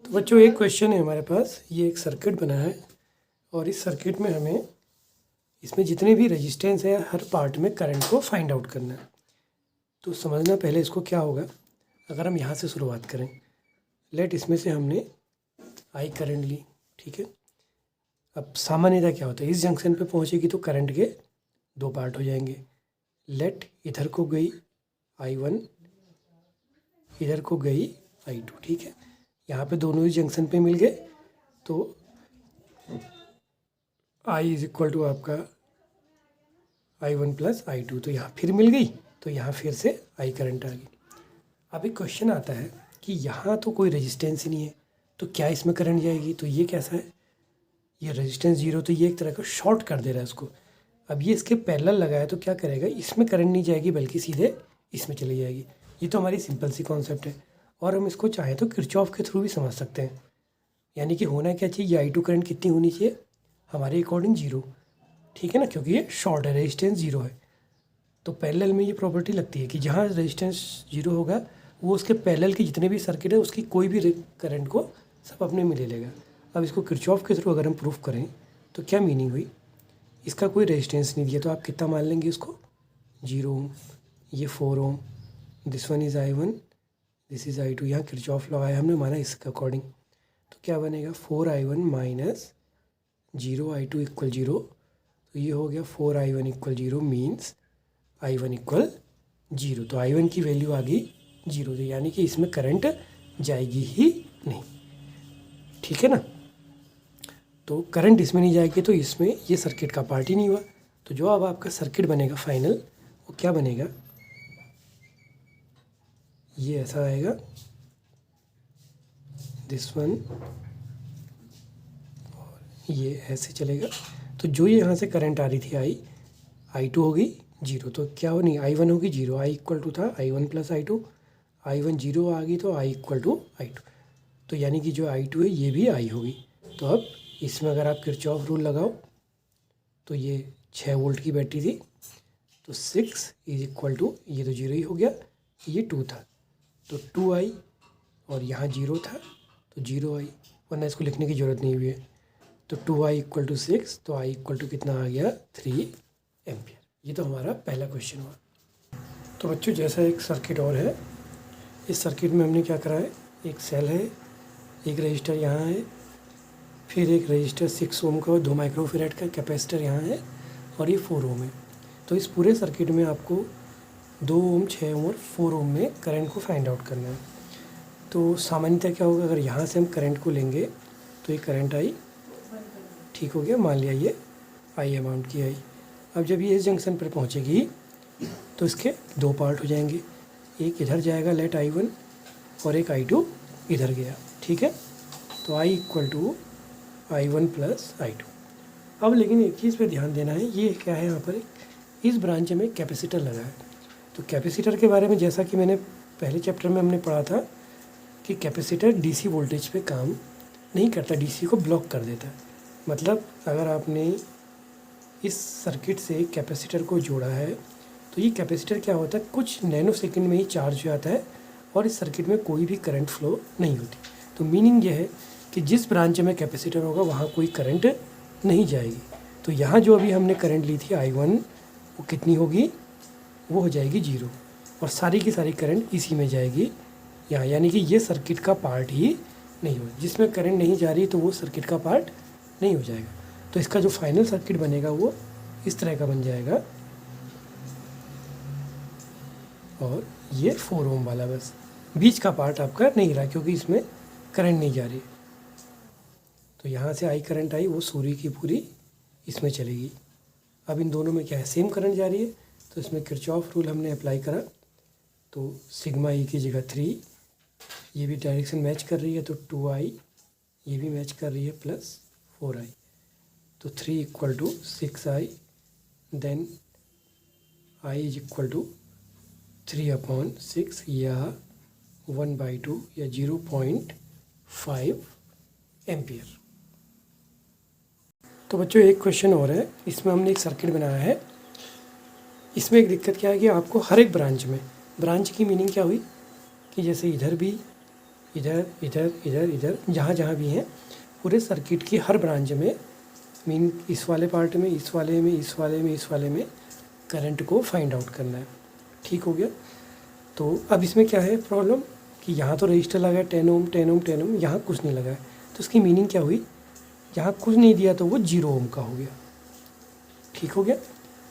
तो बच्चों एक क्वेश्चन है हमारे पास। ये एक सर्किट बना है और इस सर्किट में हमें इसमें जितने भी रेजिस्टेंस है हर पार्ट में करंट को फाइंड आउट करना है। तो समझना पहले इसको क्या होगा। अगर हम यहाँ से शुरुआत करें, लेट इसमें से हमने आई करंट ली, ठीक है। अब सामान्यतः क्या होता है, इस जंक्शन पे पहुँचेगी तो करंट के दो पार्ट हो जाएंगे। लेट इधर को गई I1, इधर को गई I2, ठीक है। यहाँ पे दोनों ही जंक्शन पे मिल गए तो I इज इक्वल टू आपका I1 प्लस I2, तो यहाँ फिर मिल गई, तो यहाँ फिर से I करंट आ गई। अब एक क्वेश्चन आता है कि यहाँ तो कोई रेजिस्टेंस ही नहीं है, तो क्या इसमें करंट जाएगी। तो ये कैसा है, ये रेजिस्टेंस जीरो, तो ये एक तरह का शॉर्ट कर दे रहा है इसको। अब ये इसके पैरेलल लगा है तो क्या करेगा, इसमें करंट नहीं जाएगी बल्कि सीधे इसमें चली जाएगी। ये तो हमारी सिंपल सी कॉन्सेप्ट है और हम इसको चाहें तो किरचॉफ के थ्रू भी समझ सकते हैं। यानी कि होना क्या चाहिए, ये I2 करंट कितनी होनी चाहिए हमारे अकॉर्डिंग जीरो, ठीक है ना, क्योंकि ये शॉर्ट है, रेजिस्टेंस जीरो है। तो पैरेलल में ये प्रॉपर्टी लगती है कि जहाँ रेजिस्टेंस जीरो होगा वो उसके पैरेलल के जितने भी सर्किट है उसकी कोई भी करंट को सब अपने में ले लेगा। अब इसको किरचॉफ के थ्रू अगर हम प्रूफ करें तो क्या मीनिंग हुई, इसका कोई रेजिस्टेंस नहीं दिया तो आप कितना मान लेंगे इसको, 0 ओम, ये 4 ohm, this one is I1, this is I2। यहाँ किरचॉफ लगाया हमने, माना इसके अकॉर्डिंग, तो क्या बनेगा 4I1 माइनस 0I2 इक्वल 0। तो ये हो गया 4I1 equal 0 means I1 equal 0। तो I1 की वैल्यू आ गई 0, तो यानी कि इसमें करंट जाएगी ही नहीं, ठीक है ना। तो करंट इसमें नहीं जाएगी तो इसमें ये सर्किट का पार्ट ही नहीं हुआ। तो जो अब आपका सर्किट बनेगा फाइनल, वो क्या बनेगा, ये ऐसा आएगा, दिस वन, और ये ऐसे चलेगा। तो जो ये यहाँ से करंट आ रही थी I2 होगी 0, तो क्या हो नहीं, I1 होगी 0, I इक्वल टू था I1 प्लस I2, I1 0 आ गई तो I इक्वल टू I2। तो यानी कि जो I2 है ये भी I होगी। तो अब इसमें अगर आप किरचॉफ रूल लगाओ तो ये 6 वोल्ट की बैटरी थी, तो 6 इज इक्वल टू, ये तो 0 ही हो गया, ये 2 था तो 2I, और यहाँ 0 था तो 0I, वरना इसको लिखने की ज़रूरत नहीं हुई है। तो 2I इक्वल टू 6, तो I इक्वल टू कितना आ गया 3 एम्पियर। ये तो हमारा पहला क्वेश्चन हुआ। तो बच्चों जैसा एक सर्किट और है, इस सर्किट में हमने क्या करा है, एक सेल है, एक रजिस्टर यहाँ है, फिर एक रजिस्टर 6 ओम का और 2 माइक्रोफेरेड का कैपेसिटर यहाँ है, और ये 4 ओम है। तो इस पूरे सर्किट में आपको 2 ओम, 6 ओम और 4 ओम में करंट को फाइंड आउट करना है। तो सामान्यतः क्या होगा, अगर यहाँ से हम करंट को लेंगे तो ये करंट आई, ठीक हो गया, मान लिया ये आई अमाउंट की आई। अब जब ये इस जंक्शन पर पहुँचेगी तो इसके दो पार्ट हो जाएंगे, एक इधर जाएगा लेट I1 और एक I2 इधर गया, ठीक है। तो I equal to I1 plus I2। अब लेकिन एक चीज़ पे ध्यान देना है, ये क्या है, यहाँ पर इस ब्रांच में कैपेसिटर लगा है। तो कैपेसिटर के बारे में जैसा कि मैंने पहले चैप्टर में हमने पढ़ा था कि कैपेसिटर DC वोल्टेज पे काम नहीं करता, DC को ब्लॉक कर देता है। मतलब अगर आपने इस सर्किट से कैपेसिटर को जोड़ा है तो ये कैपेसिटर क्या होता है, कुछ नैनो सेकंड में ही चार्ज हो जाता है और इस सर्किट में कोई भी करंट फ्लो नहीं होती। तो मीनिंग ये है कि जिस ब्रांच में कैपेसिटर होगा वहाँ कोई करंट नहीं जाएगी। तो यहाँ जो अभी हमने करंट ली थी I1, वो कितनी होगी, वो हो जाएगी 0, और सारी की सारी करंट इसी में जाएगी यहाँ। यानी कि ये सर्किट का पार्ट ही नहीं हो, जिसमें करंट नहीं जा रही तो वो सर्किट का पार्ट नहीं हो जाएगा। तो इसका जो फाइनल सर्किट बनेगा वो इस तरह का बन जाएगा, और ये 4 ओम वाला बस बीच का पार्ट आपका नहीं रहा क्योंकि इसमें करंट नहीं जा रही। तो यहाँ से आई करंट आई, वो सूर्य की पूरी इसमें चलेगी। अब इन दोनों में क्या है, सेम करंट जा रही है, तो इसमें किरचॉफ रूल हमने अप्लाई करा, तो सिग्मा ई की जगह 3, ये भी डायरेक्शन मैच कर रही है तो 2I, ये भी मैच कर रही है, प्लस 4I, तो 3 equal to 6I, then I is equal to 3/6 या 1/2 या 0.5 एम्पियर। तो बच्चों एक क्वेश्चन और है, इसमें हमने एक सर्किट बनाया है। इसमें एक दिक्कत क्या है कि आपको हर एक ब्रांच में, ब्रांच की मीनिंग क्या हुई कि जैसे इधर भी इधर इधर इधर इधर जहाँ जहाँ भी हैं पूरे सर्किट की हर ब्रांच में, मीन इस वाले पार्ट में, इस वाले में, इस वाले में, इस वाले में करंट को फाइंड आउट करना है। ठीक हो गया। तो अब इसमें क्या है प्रॉब्लम कि यहाँ तो रजिस्टर लगा है 10 ओम 10 ओम 10 ओम, यहाँ कुछ नहीं लगा है। तो इसकी मीनिंग क्या हुई, यहाँ कुछ नहीं दिया तो वो 0 ओम का हो गया। ठीक हो गया।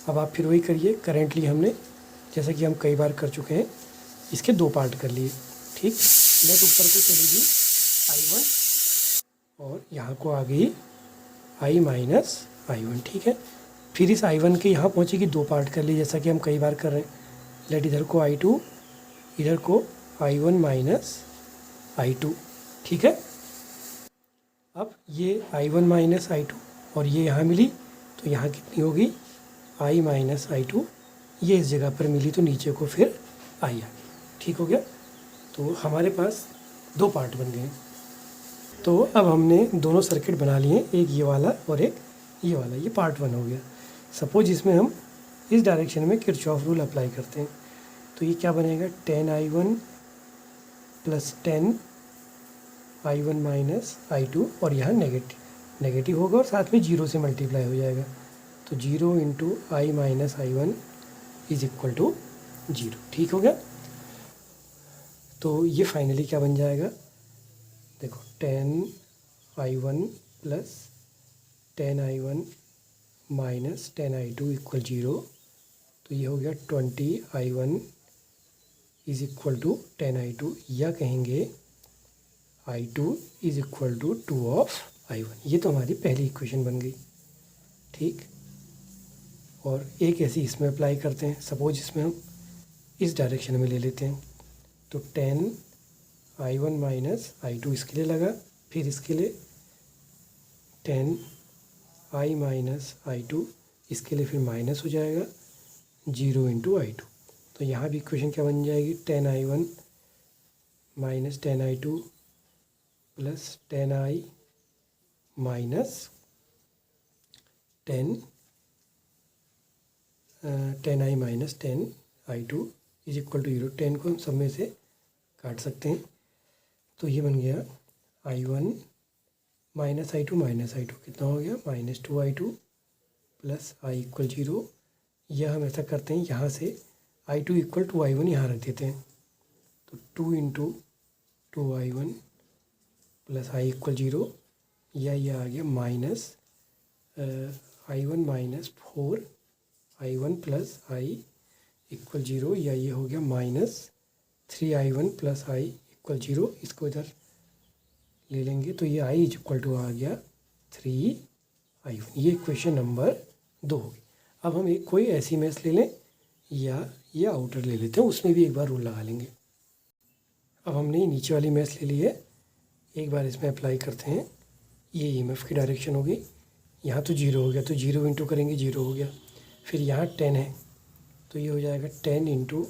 अब आप फिर वही करिए, करेंटली हमने जैसा कि हम कई बार कर चुके हैं, इसके दो पार्ट कर लिए। ठीक, नेट ऊपर को चलेगी I1 और यहाँ को आ गई I माइनस I1। ठीक है, फिर इस I1 के यहाँ पहुँचेगी, दो पार्ट कर लिए जैसा कि हम कई बार कर रहे हैं। लेट इधर को I2, इधर को I1 माइनस I2। ठीक है, अब ये I1 माइनस I2 और ये यहाँ मिली तो यहाँ कितनी होगी I माइनस I2, ये इस जगह पर मिली तो नीचे को फिर I आ गई। ठीक हो गया। तो हमारे पास दो पार्ट बन गए। तो अब हमने दोनों सर्किट बना लिए, एक ये वाला और एक ये वाला, ये पार्ट 1 हो गया। सपोज इसमें हम इस डायरेक्शन में किरचॉफ रूल अप्लाई करते हैं तो ये क्या बनेगा 10I1 plus 10I1 minus I2 और यहाँ नेगेटिव होगा और साथ में 0 से मल्टीप्लाई हो जाएगा। तो 0 into I minus I1 is equal to 0। ठीक हो गया। तो ये फाइनली क्या बन जाएगा, देखो 10I1 plus 10I1 minus 10I2 equal 0। तो ये हो गया 20I1 is equal to 10I2, या कहेंगे I2 is equal to 2 of I1। ये तो हमारी पहली इक्वेशन बन गई। ठीक, और एक ऐसी इसमें अप्लाई करते हैं। सपोज इसमें हम इस डायरेक्शन में ले लेते हैं तो 10I1 माइनस I2 इसके लिए लगा, फिर इसके लिए 10I माइनस I2 इसके लिए फिर माइनस हो जाएगा 0 इंटू I2। तो यहाँ भी इक्वेशन क्या बन जाएगी 10I1 minus 10I2 plus 10I minus 10I minus 10I2 is equal to 0। 10 को हम सब में से काट सकते हैं तो ये बन गया I1 माइनस I2 कितना हो गया minus 2I2 plus I equal 0। यह हम ऐसा करते हैं, यहाँ से I2 इक्वल टू I1 यहाँ रख देते हैं तो 2 into 2I1 plus I equal 0, या ये आ गया minus I1 minus 4I1 plus I equal 0, या ये हो गया minus 3I1 plus I equal 0। इसको इधर ले लेंगे तो ये I इक्वल टू आ गया 3I1। ये इक्वेशन नंबर 2 होगी। अब हम एक कोई ऐसी मैथ ले लें या ये आउटर ले लेते हैं, उसमें भी एक बार रूल लगा लेंगे। अब हमने नीचे वाली मैथ ले ली है, एक बार इसमें अप्लाई करते हैं। ये EMF की डायरेक्शन होगी, यहाँ तो 0 हो गया तो 0 इंटू करेंगे 0 हो गया। फिर यहाँ 10 है तो ये हो जाएगा 10 into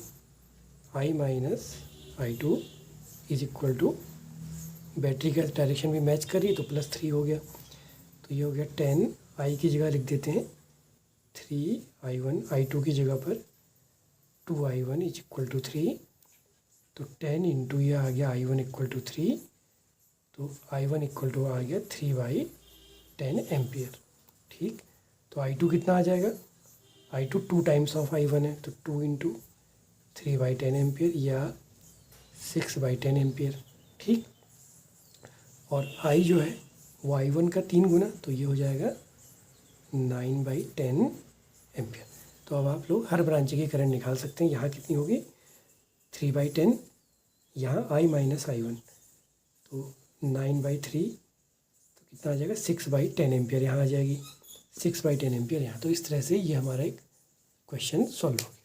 I minus I2 is equal to, battery का डायरेक्शन भी मैच करिए तो प्लस 3 हो गया। तो ये हो गया 10 I की जगह लिख देते हैं 3I1, I2 की जगह पर 2I1 इज इक्वल टू 3। तो 10 इंटू ये आ गया I1 इक्वल टू 3, तो I1 इक्वल टू आ गया 3/10 एम्पियर। ठीक, तो I2 कितना आ जाएगा, I2 2 टाइम्स ऑफ I1 है तो 2 इंटू 3/10 एम्पियर या 6/10 एम्पियर। ठीक, और I जो है वो I1 का 3 गुना, तो ये हो जाएगा 9/10 एम्पियर। तो अब आप लोग हर ब्रांच की करंट निकाल सकते हैं। यहाँ कितनी होगी 3/10, यहाँ I माइनस I1 तो 9/3, तो कितना आ जाएगा 6/10 एम्पियर यहाँ आ जाएगी, 6/10 एम्पियर यहाँ। तो इस तरह से ये हमारा एक क्वेश्चन सॉल्व हो गया।